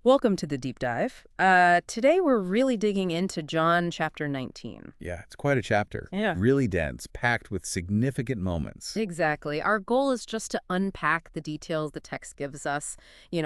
Welcome to the deep dive. Today we're really digging into John chapter 19. Yeah, it's quite a chapter. Yeah. Really dense, packed with significant moments. Exactly. Our goal is just to unpack the details the text gives us,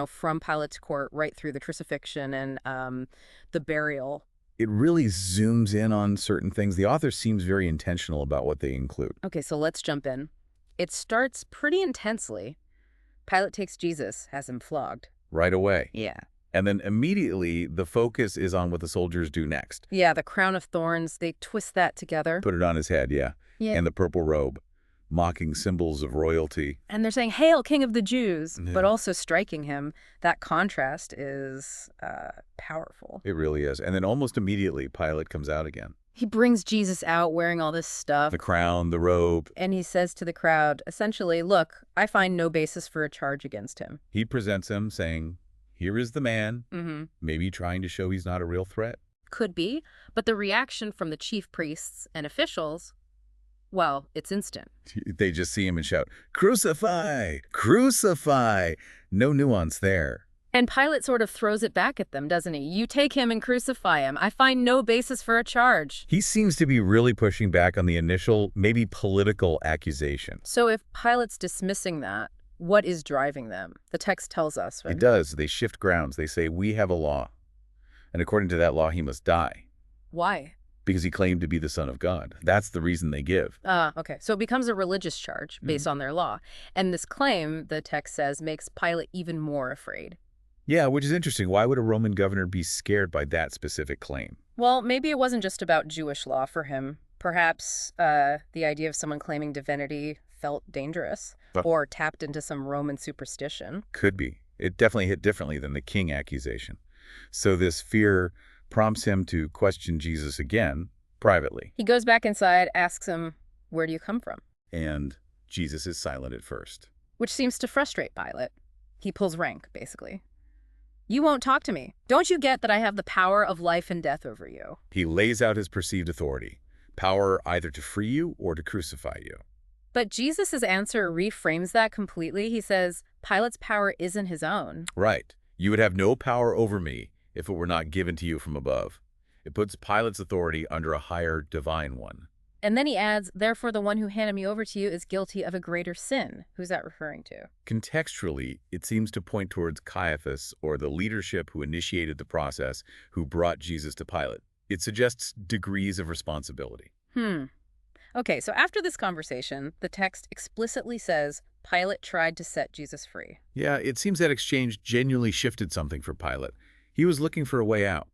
from Pilate's court right through the crucifixion and the burial. It really zooms in on certain things. The author seems very intentional about what they include. Okay, so let's jump in. It starts pretty intensely. Pilate takes Jesus, has him flogged. Right away. Yeah. And then immediately, the focus is on what the soldiers do next. Yeah, the crown of thorns, they twist that together. Put it on his head, yeah. Yeah. And the purple robe, mocking symbols of royalty. And they're saying, "Hail, King of the Jews," Yeah. but also striking him. That contrast is powerful. It really is. And then almost immediately, Pilate comes out again. He brings Jesus out wearing all this stuff, The crown, the robe. and he says to the crowd, essentially, look, I find no basis for a charge against him. He presents him saying, here is the man, Mm-hmm. maybe trying to show he's not a real threat. Could be, but the reaction from the chief priests and officials, well, it's instant. They just see him and shout, crucify, crucify. No nuance there. And Pilate sort of throws it back at them, doesn't he? You take him and crucify him. I find no basis for a charge. He seems to be really pushing back on the initial, maybe political accusation. So if Pilate's dismissing that, what is driving them? The text tells us. Right? It does. They shift grounds. They say, we have a law. And according to that law, he must die. Why? Because he claimed to be the Son of God. That's the reason they give. Okay. So it becomes a religious charge based on their law. And this claim, the text says, makes Pilate even more afraid. Yeah, which is interesting. Why would a Roman governor be scared by that specific claim? Well, maybe it wasn't just about Jewish law for him. Perhaps the idea of someone claiming divinity felt dangerous or tapped into some Roman superstition. Could be. It definitely hit differently than the king accusation. So this fear prompts him to question Jesus again, privately. He goes back inside, asks him, where do you come from? And Jesus is silent at first. Which seems to frustrate Pilate. He pulls rank, basically. You won't talk to me. Don't you get that I have the power of life and death over you? He lays out his perceived authority, power either to free you or to crucify you. But Jesus' answer reframes that completely. He says, Pilate's power isn't his own. Right. You would have no power over me if it were not given to you from above. It puts Pilate's authority under a higher divine one. And then he adds, therefore the one who handed me over to you is guilty of a greater sin. Who's that referring to? Contextually, it seems to point towards Caiaphas, or the leadership who initiated the process, who brought Jesus to Pilate. It suggests degrees of responsibility. Okay, so after this conversation, the text explicitly says Pilate tried to set Jesus free. Yeah, it seems that exchange genuinely shifted something for Pilate. He was looking for a way out.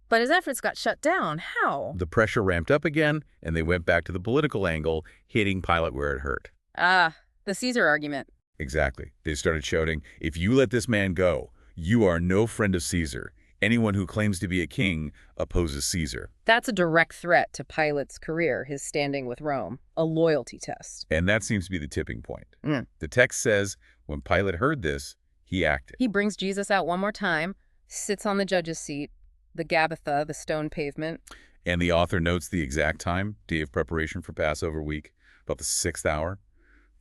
But his efforts got shut down. How? The pressure ramped up again, and they went back to the political angle, hitting Pilate where it hurt. The Caesar argument. Exactly. They started shouting, if you let this man go, you are no friend of Caesar. Anyone who claims to be a king opposes Caesar. That's a direct threat to Pilate's career, his standing with Rome, a loyalty test. And that seems to be the tipping point. The text says, when Pilate heard this, he acted. He brings Jesus out one more time, sits on the judge's seat, the Gabbatha, the stone pavement. And the author notes the exact time, day of preparation for Passover week, about the 6th hour.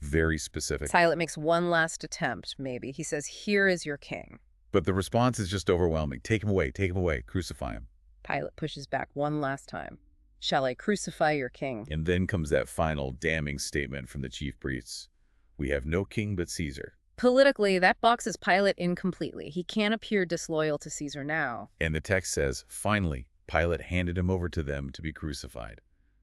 Very specific. Pilate makes one last attempt, maybe. He says, here is your king. But the response is just overwhelming. Take him away, crucify him. Pilate pushes back one last time. Shall I crucify your king? And then comes that final damning statement from the chief priests. We have no king but Caesar. Politically, that boxes Pilate in completely. He can't appear disloyal to Caesar now. And the text says, finally, Pilate handed him over to them to be crucified.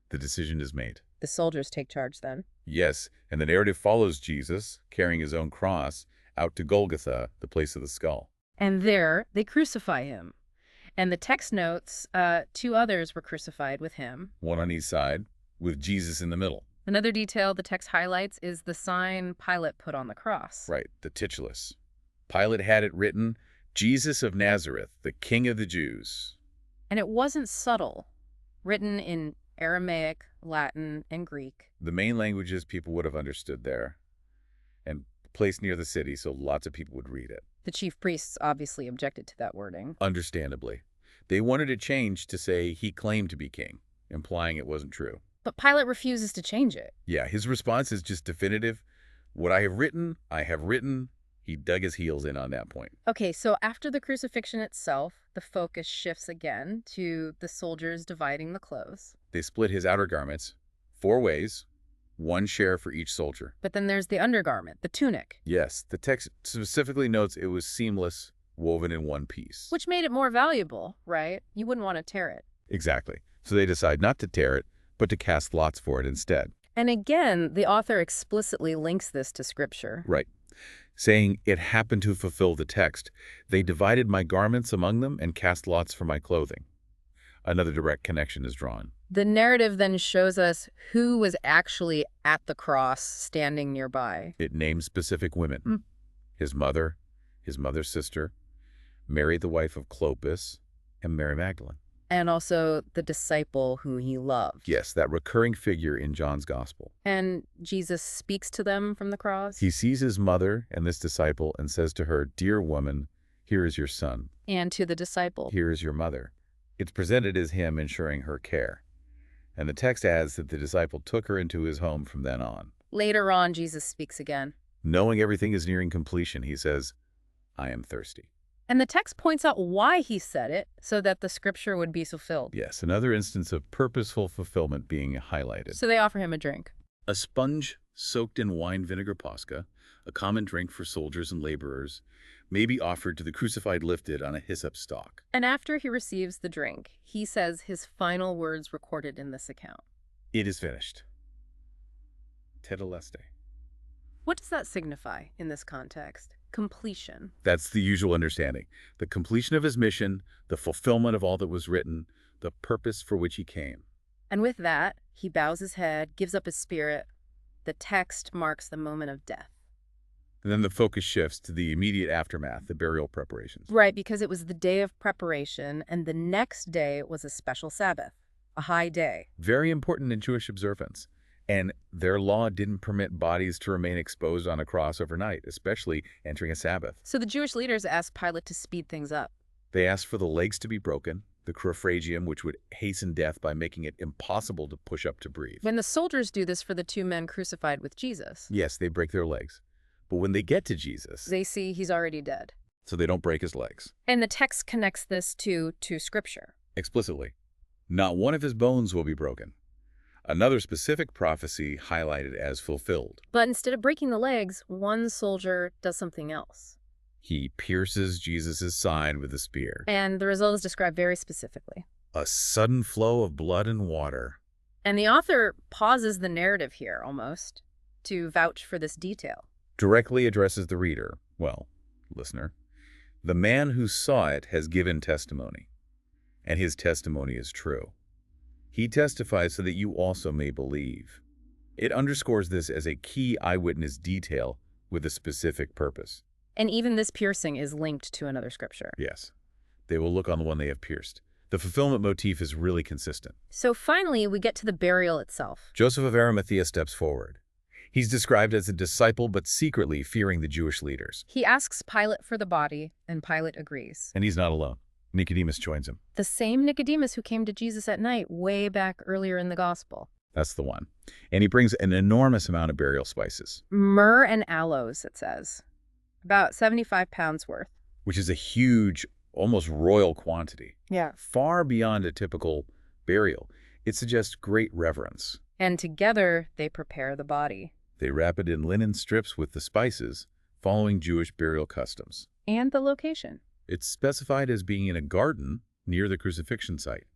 The decision is made. The soldiers take charge then. Yes, and the narrative follows Jesus, carrying his own cross, out to Golgotha, the place of the skull. And there, they crucify him. And the text notes 2 others were crucified with him. One on each side, with Jesus in the middle. Another detail the text highlights is the sign Pilate put on the cross. Right, the titulus. Pilate had it written, Jesus of Nazareth, the King of the Jews. And it wasn't subtle. Written in Aramaic, Latin, and Greek. The main languages people would have understood there. And placed near the city, so lots of people would read it. The chief priests obviously objected to that wording. Understandably. They wanted it changed to say he claimed to be king, implying it wasn't true. But Pilate refuses to change it. Yeah, his response is just definitive. What I have written, He dug his heels in on that point. Okay, so after the crucifixion itself, the focus shifts again to the soldiers dividing the clothes. They split his outer garments 4 ways, 1 share for each soldier. But then there's the undergarment, the tunic, Yes, the text specifically notes it was seamless, woven in one piece. which made it more valuable, right? You wouldn't want to tear it. Exactly. So they decide not to tear it, but to cast lots for it instead. And again, the author explicitly links this to Scripture. Right. Saying it happened to fulfill the text. They divided my garments among them and cast lots for my clothing. Another direct connection is drawn. The narrative then shows us who was actually at the cross standing nearby. It names specific women. His mother, his mother's sister, Mary the wife of Clopas, and Mary Magdalene. And also the disciple whom he loved. Yes, that recurring figure in John's gospel. And Jesus speaks to them from the cross. He sees his mother and this disciple and says to her, "Dear woman, here is your son. And to the disciple. Here is your mother." It's presented as him ensuring her care. And the text adds that the disciple took her into his home from then on. Later on, Jesus speaks again. Knowing everything is nearing completion, he says, "I am thirsty." And the text points out why he said it, so that the Scripture would be fulfilled. Yes, another instance of purposeful fulfillment being highlighted. So they offer him a drink. A sponge soaked in wine vinegar posca, a common drink for soldiers and laborers, may be offered to the crucified lifted on a hyssop stalk. And after he receives the drink, he says his final words recorded in this account. It is finished. Tetelestai. What does that signify in this context? Completion. That's the usual understanding. The completion of his mission, the fulfillment of all that was written, the purpose for which he came. And with that, he bows his head, gives up his spirit. The text marks the moment of death. And then the focus shifts to the immediate aftermath, the burial preparations. Right, because it was the day of preparation, and the next day was a special Sabbath, a high day. Very important in Jewish observance. And their law didn't permit bodies to remain exposed on a cross overnight, especially entering a Sabbath. So the Jewish leaders asked Pilate to speed things up. They asked for the legs to be broken, the crofragium, which would hasten death by making it impossible to push up to breathe. When the soldiers do this for the 2 men crucified with Jesus, Yes, they break their legs. But when they get to Jesus, they see he's already dead. so they don't break his legs. And the text connects this to Scripture. Explicitly, not one of his bones will be broken. Another specific prophecy highlighted as fulfilled. But instead of breaking the legs, one soldier does something else. He pierces Jesus' side with a spear. And the result is described very specifically. A sudden flow of blood and water. And the author pauses the narrative here, almost, to vouch for this detail. Directly addresses the reader, well, listener. The man who saw it has given testimony, and his testimony is true. He testifies so that you also may believe. It underscores this as a key eyewitness detail with a specific purpose. And even this piercing is linked to another scripture. Yes, they will look on the one they have pierced. The fulfillment motif is really consistent. So finally, we get to the burial itself. Joseph of Arimathea steps forward. He's described as a disciple, but secretly fearing the Jewish leaders. He asks Pilate for the body, and Pilate agrees. And he's not alone. Nicodemus joins him. The same Nicodemus who came to Jesus at night way back earlier in the gospel. That's the one. And he brings an enormous amount of burial spices. Myrrh and aloes, it says. About 75 pounds worth. Which is a huge, almost royal quantity. Yeah. Far beyond a typical burial. It suggests great reverence. And together, they prepare the body. They wrap it in linen strips with the spices, following Jewish burial customs. And the location. It's specified as being in a garden near the crucifixion site.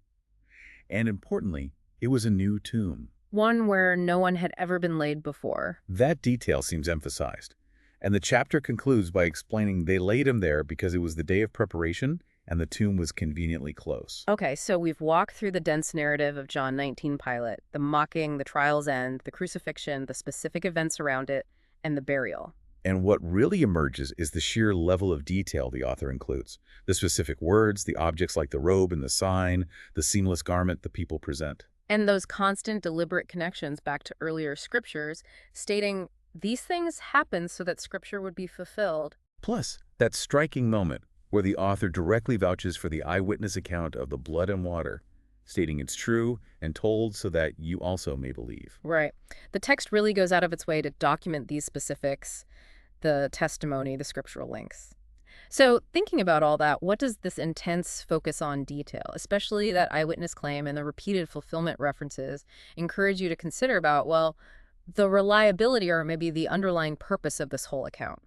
And importantly, it was a new tomb. One where no one had ever been laid before. That detail seems emphasized. And the chapter concludes by explaining they laid him there because it was the day of preparation and the tomb was conveniently close. Okay, so we've walked through the dense narrative of John 19 Pilate, the mocking, the trial's end, the crucifixion, the specific events around it, and the burial. And what really emerges is the sheer level of detail the author includes. The specific words, the objects like the robe and the sign, the seamless garment the people present. And those constant, deliberate connections back to earlier scriptures, stating these things happened so that scripture would be fulfilled. Plus, that striking moment where the author directly vouches for the eyewitness account of the blood and water, stating it's true and told so that you also may believe. Right. The text really goes out of its way to document these specifics. the testimony, the scriptural links. So, thinking about all that, what does this intense focus on detail, especially that eyewitness claim and the repeated fulfillment references, encourage you to consider about, well, the reliability or maybe the underlying purpose of this whole account?